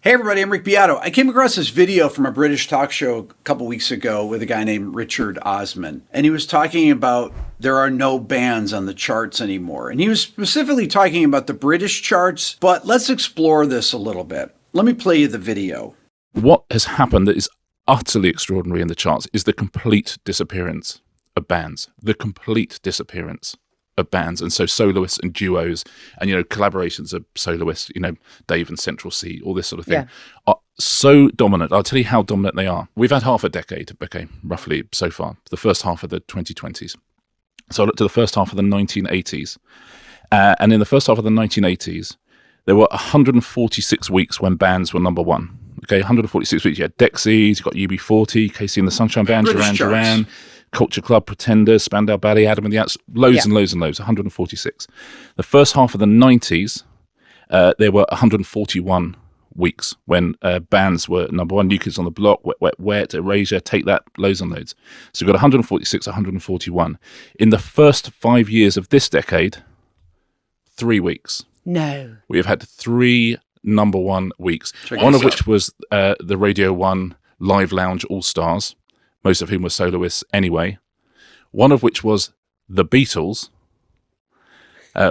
Hey everybody, I'm Rick Beato. I came across this video from a British talk show a couple weeks ago with a guy named Richard Osman. And he was talking about there are no bands on the charts anymore. And he was specifically talking about the British charts, but let's explore this a little bit. Let me play you the video. What has happened that is utterly extraordinary in the charts is the complete disappearance of bands. The complete disappearance of bands, and so soloists and duos and, collaborations of soloists, Dave and Central C, all this sort of thing, are so dominant. I'll tell you how dominant they are. We've had half a decade, roughly so far, the first half of the 2020s. So I looked at the first half of the 1980s, and in the first half of the 1980s, there were 146 weeks when bands were number one. Okay, 146 weeks. You had Dexys, you got UB40, Casey and the Sunshine Band, Duran, Culture Club, Pretenders, Spandau Ballet, Adam and the Ants, loads and loads and loads, 146. The first half of the 90s, there were 141 weeks when bands were number one. New Kids on the Block, Wet, Wet, Wet, Erasure, Take That, loads and loads. So we've got 146, 141. In the first 5 years of this decade, 3 weeks. No. We have had 3 number one weeks, one of which was the Radio 1 Live Lounge All-Stars, most of whom were soloists anyway. One of which was the Beatles,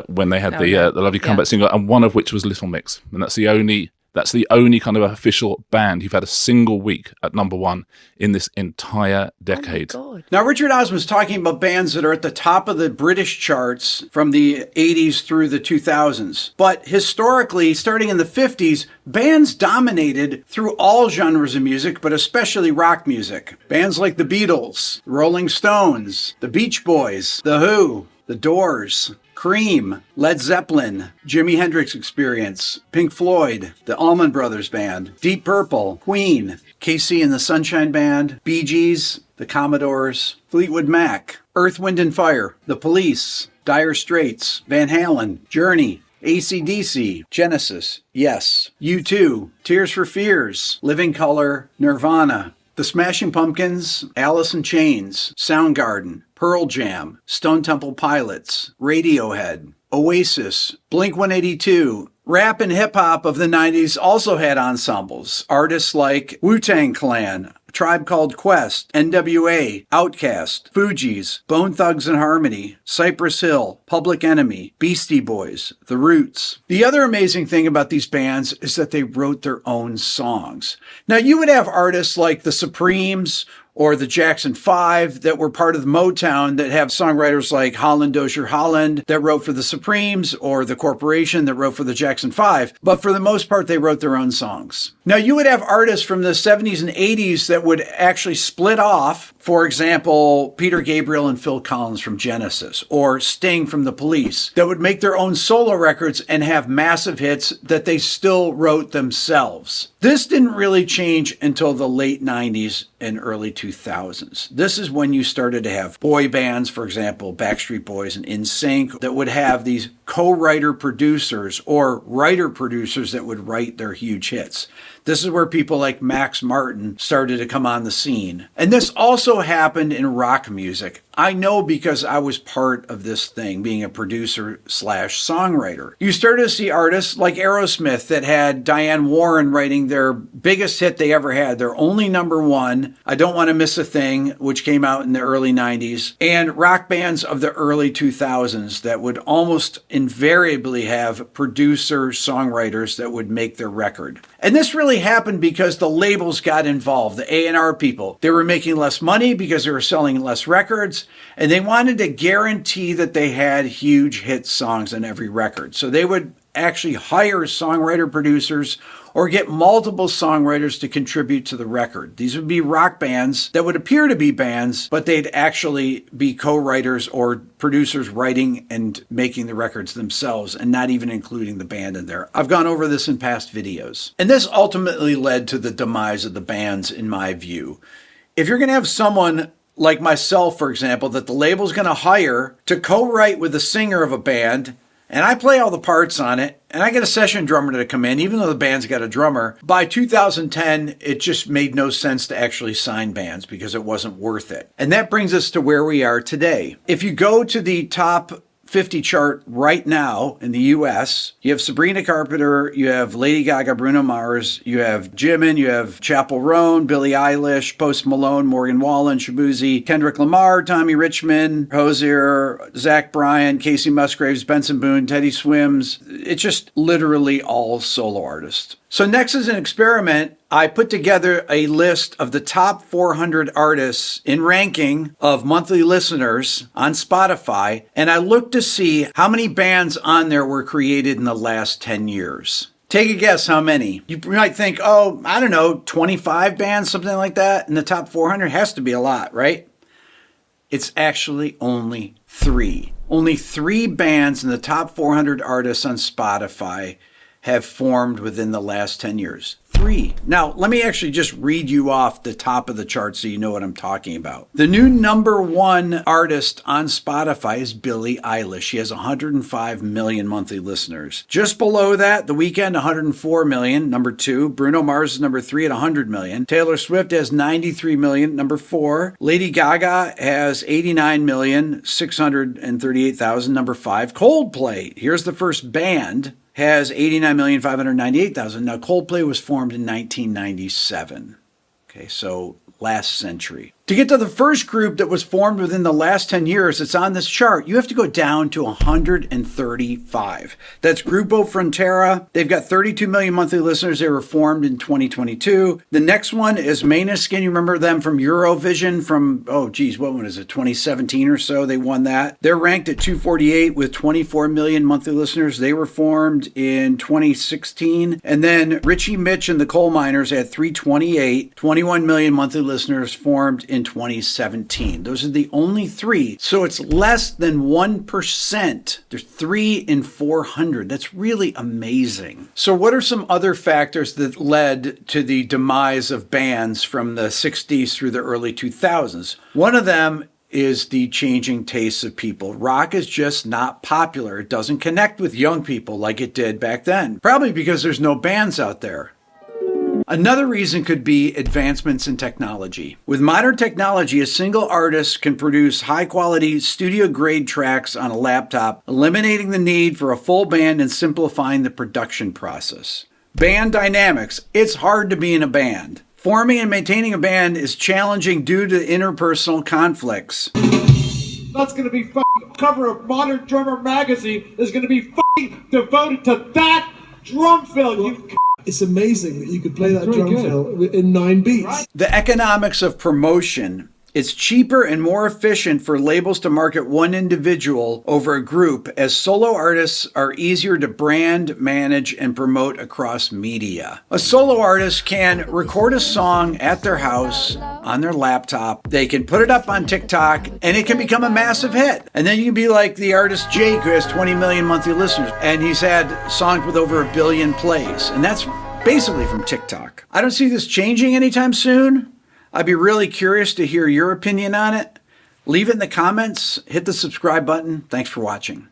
when they had the lovely comeback single, and one of which was Little Mix. And that's the only kind of official band who've had a single week at number one in this entire decade. Oh my God. Now, Richard Osman's talking about bands that are at the top of the British charts from the 80s through the 2000s. But historically, starting in the 50s, bands dominated through all genres of music, but especially rock music. Bands like the Beatles, Rolling Stones, the Beach Boys, The Who, The Doors, Cream, Led Zeppelin, Jimi Hendrix Experience, Pink Floyd, the Allman Brothers Band, Deep Purple, Queen, Casey and the Sunshine Band, Bee Gees, the Commodores, Fleetwood Mac, Earth, Wind and Fire, The Police, Dire Straits, Van Halen, Journey, AC/DC, Genesis, Yes, U2, Tears for Fears, Living Colour, Nirvana, The Smashing Pumpkins, Alice in Chains, Soundgarden, Pearl Jam, Stone Temple Pilots, Radiohead, Oasis, Blink-182. Rap and hip-hop of the 90s also had ensembles. Artists like Wu-Tang Clan, Tribe Called Quest, NWA, Outkast, Fugees, Bone Thugs and Harmony, Cypress Hill, Public Enemy, Beastie Boys, The Roots. The other amazing thing about these bands is that they wrote their own songs. Now, you would have artists like the Supremes or the Jackson 5 that were part of Motown that have songwriters like Holland Dozier Holland that wrote for the Supremes, or the Corporation that wrote for the Jackson 5. But for the most part, they wrote their own songs. Now, you would have artists from the 70s and 80s that would actually split off. For example, Peter Gabriel and Phil Collins from Genesis, or Sting from The Police, that would make their own solo records and have massive hits that they still wrote themselves. This didn't really change until the late 90s and early 2000s. This is when you started to have boy bands, for example, Backstreet Boys and NSYNC, that would have these co-writer producers or writer producers that would write their huge hits. This is where people like Max Martin started to come on the scene. And this also happened in rock music. I know because I was part of this thing, being a producer / songwriter. You started to see artists like Aerosmith that had Diane Warren writing their biggest hit they ever had, their only number one, I Don't Want to Miss a Thing, which came out in the early 90s, and rock bands of the early 2000s that would almost invariably have producer songwriters that would make their record. And this really happened because the labels got involved, the A&R people. They were making less money because they were selling less records, and they wanted to guarantee that they had huge hit songs on every record. So they would actually hire songwriter producers or get multiple songwriters to contribute to the record. These would be rock bands that would appear to be bands, but they'd actually be co-writers or producers writing and making the records themselves and not even including the band in there. I've gone over this in past videos. And this ultimately led to the demise of the bands, in my view. If you're going to have someone like myself, for example, that the label's going to hire to co-write with the singer of a band, and I play all the parts on it, and I get a session drummer to come in, even though the band's got a drummer. By 2010, it just made no sense to actually sign bands because it wasn't worth it. And that brings us to where we are today. If you go to the top 50 chart right now in the US. You have Sabrina Carpenter, you have Lady Gaga, Bruno Mars, you have Jimin, you have Chappell Roan, Billie Eilish, Post Malone, Morgan Wallen, Shabuzi, Kendrick Lamar, Tommy Richmond, Hozier, Zach Bryan, Casey Musgraves, Benson Boone, Teddy Swims. It's just literally all solo artists. So next as an experiment, I put together a list of the top 400 artists in ranking of monthly listeners on Spotify, and I looked to see how many bands on there were created in the last 10 years. Take a guess how many. You might think, oh, I don't know, 25 bands, something like that, in the top 400 has to be a lot, right? It's actually only 3. Only 3 bands in the top 400 artists on Spotify have formed within the last 10 years. 3. Now, let me actually just read you off the top of the chart so you know what I'm talking about. The new number 1 artist on Spotify is Billie Eilish. She has 105 million monthly listeners. Just below that, The Weeknd, 104 million, number 2. Bruno Mars is number 3 at 100 million. Taylor Swift has 93 million, number 4. Lady Gaga has 89 million, 638,000, number 5. Coldplay, here's the first band, has 89,598,000. Now, Coldplay was formed in 1997. Okay, so last century. To get to the first group that was formed within the last 10 years that's on this chart, you have to go down to 135. That's Grupo Frontera. They've got 32 million monthly listeners. They were formed in 2022. The next one is Måneskin. You remember them from Eurovision from, what one is it, 2017 or so? They won that. They're ranked at 248 with 24 million monthly listeners. They were formed in 2016. And then Richie Mitch and the Coal Miners had 328, 21 million monthly listeners, formed in 2017. Those are the only 3. So it's less than 1%. There's 3 in 400. That's really amazing. So what are some other factors that led to the demise of bands from the 60s through the early 2000s? One of them is the changing tastes of people. Rock is just not popular. It doesn't connect with young people like it did back then. Probably because there's no bands out there. Another reason could be advancements in technology. With modern technology, a single artist can produce high-quality, studio-grade tracks on a laptop, eliminating the need for a full band and simplifying the production process. Band dynamics. It's hard to be in a band. Forming and maintaining a band is challenging due to interpersonal conflicts. That's going to be fucking cover of Modern Drummer magazine is going to be fucking devoted to that drum fill, you It's amazing that you could play that drum fill in 9 beats. Right. The economics of promotion. It's cheaper and more efficient for labels to market one individual over a group, as solo artists are easier to brand, manage, and promote across media. A solo artist can record a song at their house on their laptop. They can put it up on TikTok, and it can become a massive hit. And then you can be like the artist Jake, who has 20 million monthly listeners, and he's had songs with over 1 billion plays. And that's basically from TikTok. I don't see this changing anytime soon. I'd be really curious to hear your opinion on it. Leave it in the comments. Hit the subscribe button. Thanks for watching.